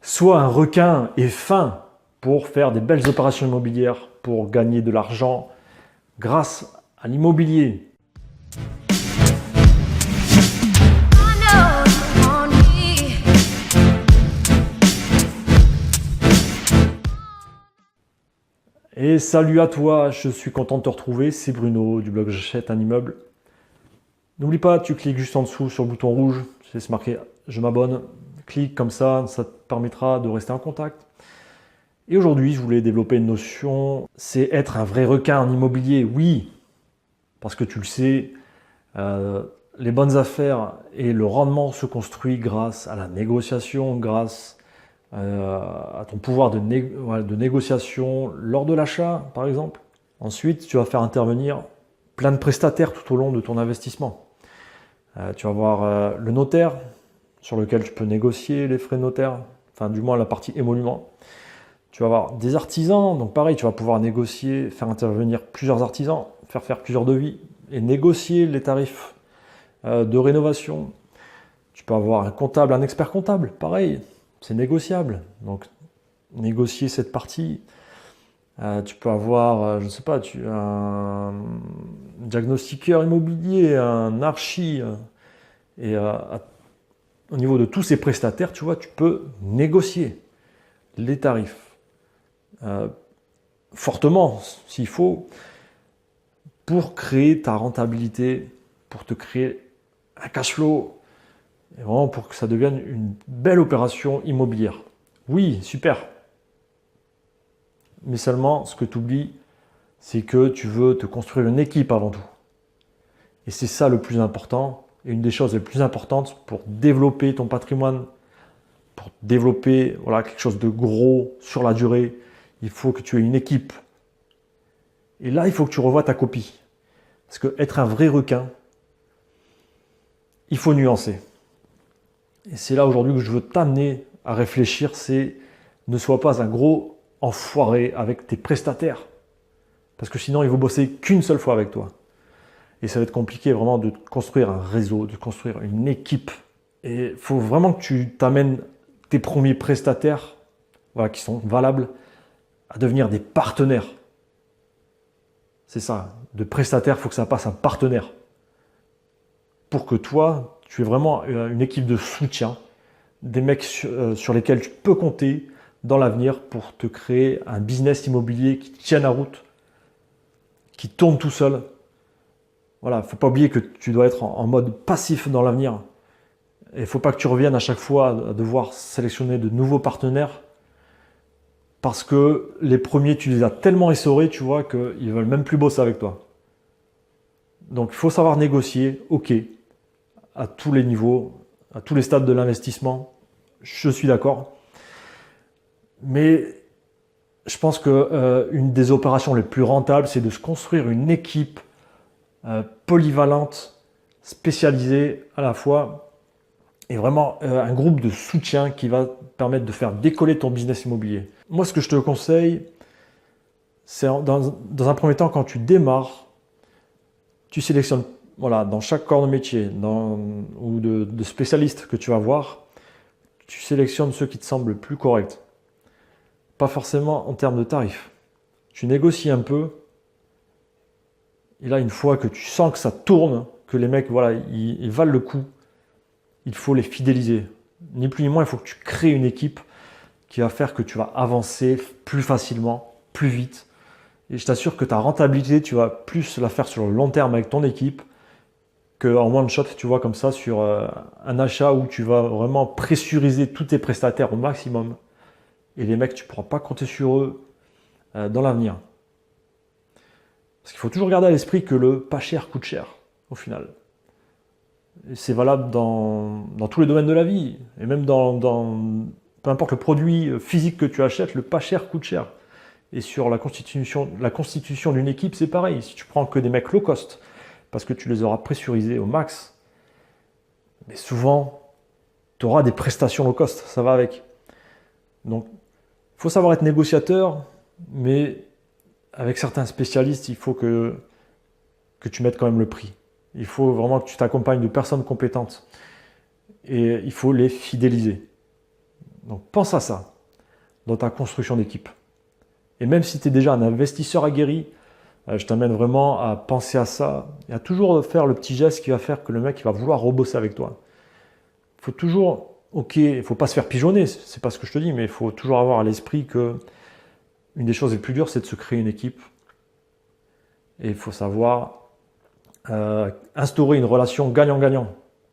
Sois un requin et fin pour faire des belles opérations immobilières, pour gagner de l'argent grâce à l'immobilier. Et salut à toi, je suis content de te retrouver, c'est Bruno du blog J'achète un immeuble. N'oublie pas, tu cliques juste en dessous sur le bouton rouge, c'est marqué je m'abonne. Clique comme ça te permettra de rester en contact. Et aujourd'hui, je voulais développer une notion, c'est être un vrai requin en immobilier. Oui, parce que tu le sais, les bonnes affaires et le rendement se construit grâce à la négociation, grâce à ton pouvoir de négociation lors de l'achat, par exemple. Ensuite, tu vas faire intervenir plein de prestataires tout au long de ton investissement. Tu vas avoir le notaire, sur lequel tu peux négocier les frais de notaire, enfin du moins la partie émolument. Tu vas avoir des artisans, donc pareil, tu vas pouvoir négocier, faire intervenir plusieurs artisans, faire plusieurs devis et négocier les tarifs de rénovation. Tu peux avoir un comptable, un expert comptable, pareil, c'est négociable. Donc négocier cette partie. Tu peux avoir, je ne sais pas, un diagnostiqueur immobilier, un archi, et au niveau de tous ces prestataires, tu vois, tu peux négocier les tarifs fortement, s'il faut, pour créer ta rentabilité, pour te créer un cash flow, et vraiment pour que ça devienne une belle opération immobilière. Oui, super. Mais seulement, ce que tu oublies, c'est que tu veux te construire une équipe avant tout. Et c'est ça le plus important, et une des choses les plus importantes pour développer ton patrimoine, pour développer quelque chose de gros sur la durée. Il faut que tu aies une équipe. Et là, il faut que tu revoies ta copie. Parce que être un vrai requin, il faut nuancer. Et c'est là aujourd'hui que je veux t'amener à réfléchir, c'est ne sois pas un gros enfoiré avec tes prestataires. Parce que sinon, ils vont bosser qu'une seule fois avec toi. Et ça va être compliqué vraiment de construire un réseau, de construire une équipe. Et il faut vraiment que tu t'amènes tes premiers prestataires, qui sont valables, à devenir des partenaires. C'est ça, de prestataire, il faut que ça passe un partenaire. Pour que toi, tu aies vraiment une équipe de soutien, des mecs sur lesquels tu peux compter dans l'avenir pour te créer un business immobilier qui tienne la route, qui tourne tout seul. Voilà, il ne faut pas oublier que tu dois être en mode passif dans l'avenir. Et il ne faut pas que tu reviennes à chaque fois à devoir sélectionner de nouveaux partenaires parce que les premiers, tu les as tellement essorés, tu vois, qu'ils ne veulent même plus bosser avec toi. Donc, il faut savoir négocier, ok, à tous les niveaux, à tous les stades de l'investissement. Je suis d'accord. Mais je pense qu'une des opérations les plus rentables, c'est de se construire une équipe polyvalente, spécialisée à la fois, et vraiment un groupe de soutien qui va permettre de faire décoller ton business immobilier. Moi, ce que je te conseille, c'est dans un premier temps, quand tu démarres, tu sélectionnes dans chaque corps de métier ou de spécialistes que tu vas voir, tu sélectionnes ceux qui te semblent le plus corrects. Pas forcément en termes de tarifs. Tu négocies un peu, et là, une fois que tu sens que ça tourne, que les mecs ils valent le coup, il faut les fidéliser. Ni plus ni moins, il faut que tu crées une équipe qui va faire que tu vas avancer plus facilement, plus vite. Et je t'assure que ta rentabilité, tu vas plus la faire sur le long terme avec ton équipe qu'en one shot, tu vois, comme ça, sur un achat où tu vas vraiment pressuriser tous tes prestataires au maximum. Et les mecs, tu ne pourras pas compter sur eux dans l'avenir. Parce qu'il faut toujours garder à l'esprit que le pas cher coûte cher, au final. C'est valable dans tous les domaines de la vie. Et même peu importe le produit physique que tu achètes, le pas cher coûte cher. Et sur la constitution d'une équipe, c'est pareil. Si tu prends que des mecs low cost, parce que tu les auras pressurisés au max, mais souvent, tu auras des prestations low cost, ça va avec. Donc, il faut savoir être négociateur, mais avec certains spécialistes, il faut que tu mettes quand même le prix. Il faut vraiment que tu t'accompagnes de personnes compétentes. Et il faut les fidéliser. Donc pense à ça dans ta construction d'équipe. Et même si tu es déjà un investisseur aguerri, je t'amène vraiment à penser à ça et à toujours faire le petit geste qui va faire que le mec il va vouloir rebosser avec toi. Il faut toujours, ok, il ne faut pas se faire pigeonner, c'est pas ce que je te dis, mais il faut toujours avoir à l'esprit que une des choses les plus dures, c'est de se créer une équipe. Et il faut savoir instaurer une relation gagnant-gagnant.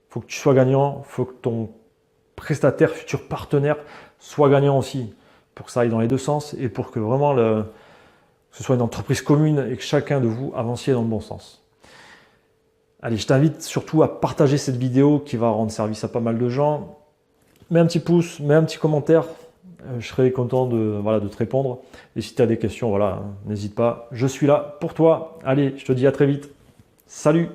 Il faut que tu sois gagnant, il faut que ton prestataire, futur partenaire, soit gagnant aussi, pour que ça aille dans les deux sens et pour que vraiment ce soit une entreprise commune et que chacun de vous avanciez dans le bon sens. Allez, je t'invite surtout à partager cette vidéo qui va rendre service à pas mal de gens. Mets un petit pouce, mets un petit commentaire, je serai content de te répondre. Et si tu as des questions, voilà, n'hésite pas, je suis là pour toi. Allez, je te dis à très vite. Salut!